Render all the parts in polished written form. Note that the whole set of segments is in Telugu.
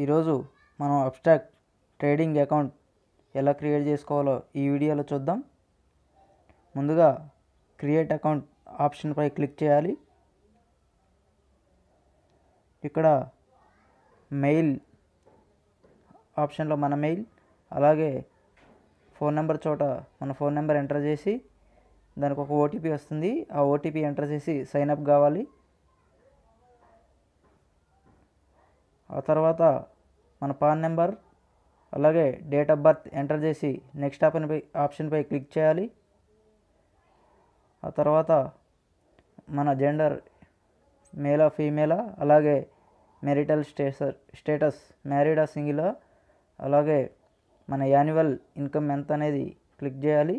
ఈరోజు మనం అబ్స్ట్రాక్ట్ ట్రేడింగ్ అకౌంట్ ఎలా క్రియేట్ చేసుకోవాలో ఈ వీడియోలో చూద్దాం. ముందుగా క్రియేట్ అకౌంట్ ఆప్షన్పై క్లిక్ చేయాలి. ఇక్కడ మెయిల్ ఆప్షన్లో మన మెయిల్, అలాగే ఫోన్ నెంబర్ చోట మన ఫోన్ నెంబర్ ఎంటర్ చేసి దానికి ఒక ఓటీపీ వస్తుంది. ఆ ఓటీపీ ఎంటర్ చేసి సైన్ అప్ కావాలి. ఆ తర్వాత మన పాన్ నెంబర్ అలాగే డేట్ ఆఫ్ బర్త్ ఎంటర్ చేసి నెక్స్ట్ ఆప్షన్పై క్లిక్ చేయాలి. ఆ తర్వాత మన జెండర్ మేలా ఫీమేలా, అలాగే మెరిటల్ స్టేటస్ మ్యారీడా సింగిలా, అలాగే మన యాన్యువల్ ఇన్కమ్ ఎంత అనేది క్లిక్ చేయాలి.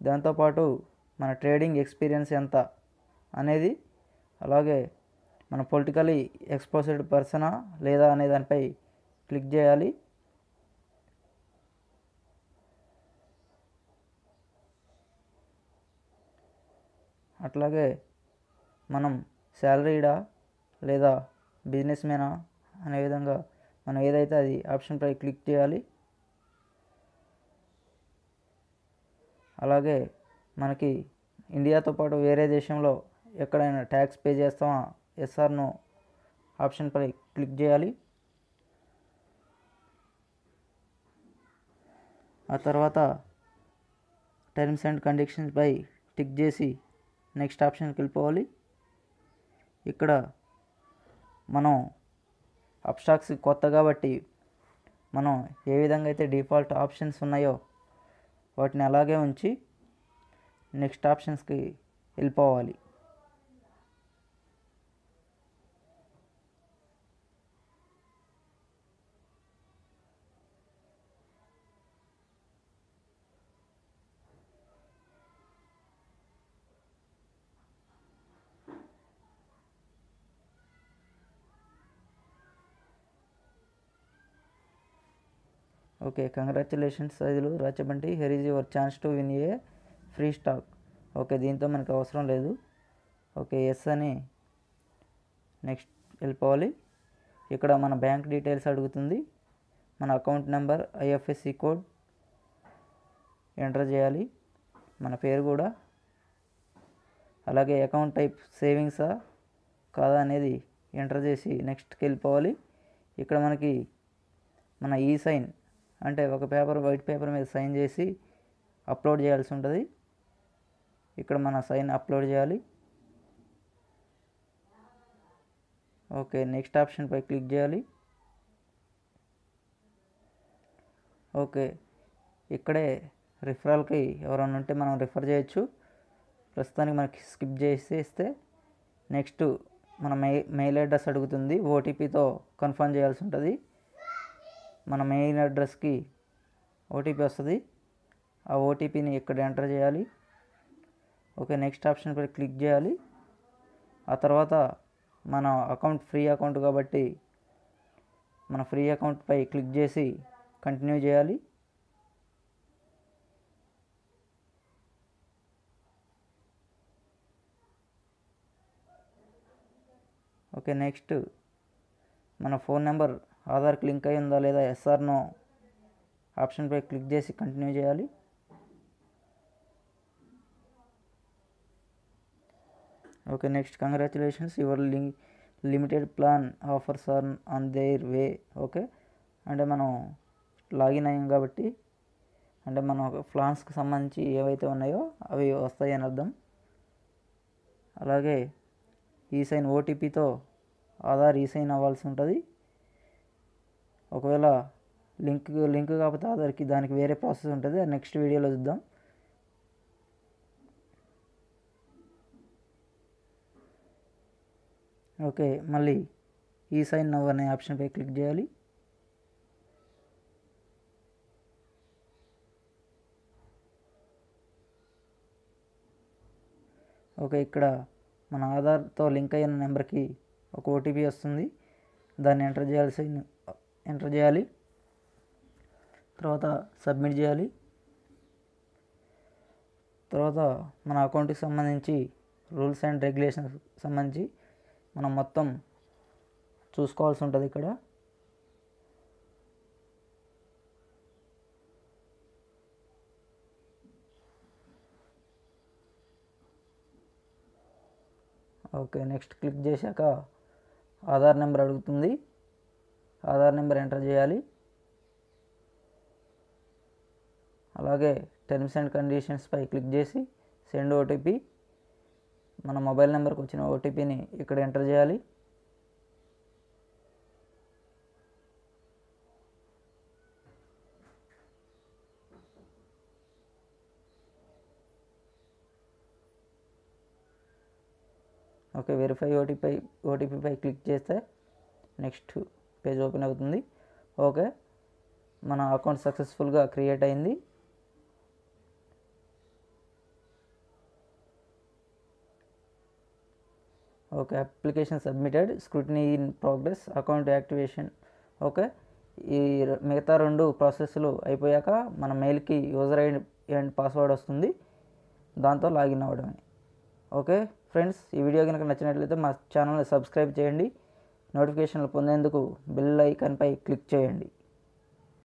దాంతోపాటు మన ట్రేడింగ్ ఎక్స్పీరియన్స్ ఎంత అనేది, అలాగే మన పొలిటికలీ ఎక్స్పోజ్డ్ పర్సనా లేదా అనే దానిపై క్లిక్ చేయాలి. అట్లాగే మనం శాలరీడా లేదా బిజినెస్ మ్యానా అనే విధంగా మనం ఏదైతే అది ఆప్షన్పై క్లిక్ చేయాలి. అలాగే మనకి ఇండియాతో పాటు వేరే దేశంలో ఎక్కడైనా ట్యాక్స్ పే చేస్తామా ఎస్ ఆర్ నో ఆప్షన్పై క్లిక్ చేయాలి. ఆ తర్వాత టర్మ్స్ అండ్ కండిషన్స్పై టిక్ చేసి నెక్స్ట్ ఆప్షన్కి వెళ్ళిపోవాలి. ఇక్కడ మనం అబ్స్ట్రాక్ట్స్ కొత్త కాబట్టి మనం ఏ విధంగా అయితే డిఫాల్ట్ ఆప్షన్స్ ఉన్నాయో వాటిని అలాగే ఉంచి నెక్స్ట్ ఆప్షన్స్కి వెళ్ళిపోవాలి. ఓకే, కంగ్రాచులేషన్స్ సైజులు రాచబంటి, here is your chance to win a free stock. Okay, దీంతో మనకు అవసరం లేదు. ఓకే, ఎస్ అని నెక్స్ట్ వెళ్ళిపోవాలి. ఇక్కడ మన బ్యాంక్ డీటెయిల్స్ అడుగుతుంది. మన account number, IFSC code enter చేయాలి, మన పేరు కూడా, అలాగే అకౌంట్ టైప్ సేవింగ్సా కాదా అనేది ఎంటర్ చేసి నెక్స్ట్కి వెళ్ళిపోవాలి. ఇక్కడ మనకి మన ఈ సైన్ అంటే ఒక వైట్ పేపర్ మీద సైన్ చేసి అప్లోడ్ చేయాల్సి ఉంటుంది. ఇక్కడ మన సైన్ అప్లోడ్ చేయాలి. ఓకే, నెక్స్ట్ ఆప్షన్పై క్లిక్ చేయాలి. ఓకే, ఇక్కడే రిఫరల్కి ఎవరైనా ఉంటే మనం రిఫర్ చేయొచ్చు. ప్రస్తుతానికి మనకి స్కిప్ చేసేస్తే నెక్స్ట్ మన మెయిల్ అడ్రస్ అడుగుతుంది. ఓటీపీతో కన్ఫర్మ్ చేయాల్సి ఉంటుంది. మన మెయిల్ అడ్రస్కి ఓటీపీ వస్తుంది. ఆ ఓటీపీని ఇక్కడ ఎంటర్ చేయాలి. ఓకే, నెక్స్ట్ ఆప్షన్పై క్లిక్ చేయాలి. ఆ తర్వాత మన అకౌంట్ ఫ్రీ అకౌంట్ కాబట్టి మన ఫ్రీ అకౌంట్పై క్లిక్ చేసి కంటిన్యూ చేయాలి. ఓకే, నెక్స్ట్ మన ఫోన్ నెంబర్ ఆధార్కి లింక్ అయి ఉందా లేదా ఎస్ ఆర్ నో ఆప్షన్పై క్లిక్ చేసి కంటిన్యూ చేయాలి. Okay, next congratulations your limited plan offers on their way. Okay, అంటే మనం లాగిన్ అయ్యాం కాబట్టి అంటే మన ప్లాన్స్కి సంబంధించి ఏవైతే ఉన్నాయో అవి వస్తాయి అని అర్థం. అలాగే ఈ సైన్ ఓటీపీతో ఆధార్ ఈ సైన్ అవ్వాల్సి ఉంటుంది. ఒకవేళ లింక్ కాకపోతే ఆధార్కి దానికి వేరే ప్రాసెస్ ఉంటుంది. అది నెక్స్ట్ వీడియోలో చూద్దాం. ఓకే, మళ్ళీ ఈ సైన్ నవ్ అనే ఆప్షన్పై క్లిక్ చేయాలి. ఓకే, ఇక్కడ మన ఆధార్తో లింక్ అయిన నెంబర్కి ఒక ఓటీపీ వస్తుంది. దాన్ని ఎంటర్ చేయాలి. తర్వాత సబ్మిట్ చేయాలి. తర్వాత మన అకౌంట్కి సంబంధించి రూల్స్ అండ్ రెగ్యులేషన్స్ సంబంధించి మనం మొత్తం చూసుకోవాల్సి ఉంటుంది. ఇక్కడ ఓకే, నెక్స్ట్ క్లిక్ చేశాక ఆధార్ నెంబర్ అడుగుతుంది. ఆధార్ నెంబర్ ఎంటర్ చేయాలి. అలాగే టర్మ్స్ అండ్ కండిషన్స్పై క్లిక్ చేసి సెండ్ ఓటీపీ, మన మొబైల్ నెంబర్కి వచ్చిన ఓటీపీని ఇక్కడ ఎంటర్ చేయాలి. ఓకే, వెరిఫై ఓటీపీపై క్లిక్ చేస్తే నెక్స్ట్ పేజ్ ఓపెన్ అవుతుంది. ఓకే, మన అకౌంట్ సక్సెస్ఫుల్గా క్రియేట్ అయింది. Okay, application submitted, scrutiny in progress, account activation. Okay, ఈ మిగతా 2 ప్రాసెస్లు అయిపోయాక మన మెయిల్కి యూజర్ ఐడి అండ్ పాస్వర్డ్ వస్తుంది. దాంతో లాగిన్ అవ్వడమే. ఓకే ఫ్రెండ్స్, ఈ వీడియో కనుక నచ్చినట్లయితే మా ఛానల్ని సబ్స్క్రైబ్ చేయండి. నోటిఫికేషన్లు పొందేందుకు బెల్ ఐకాన్పై క్లిక్ చేయండి.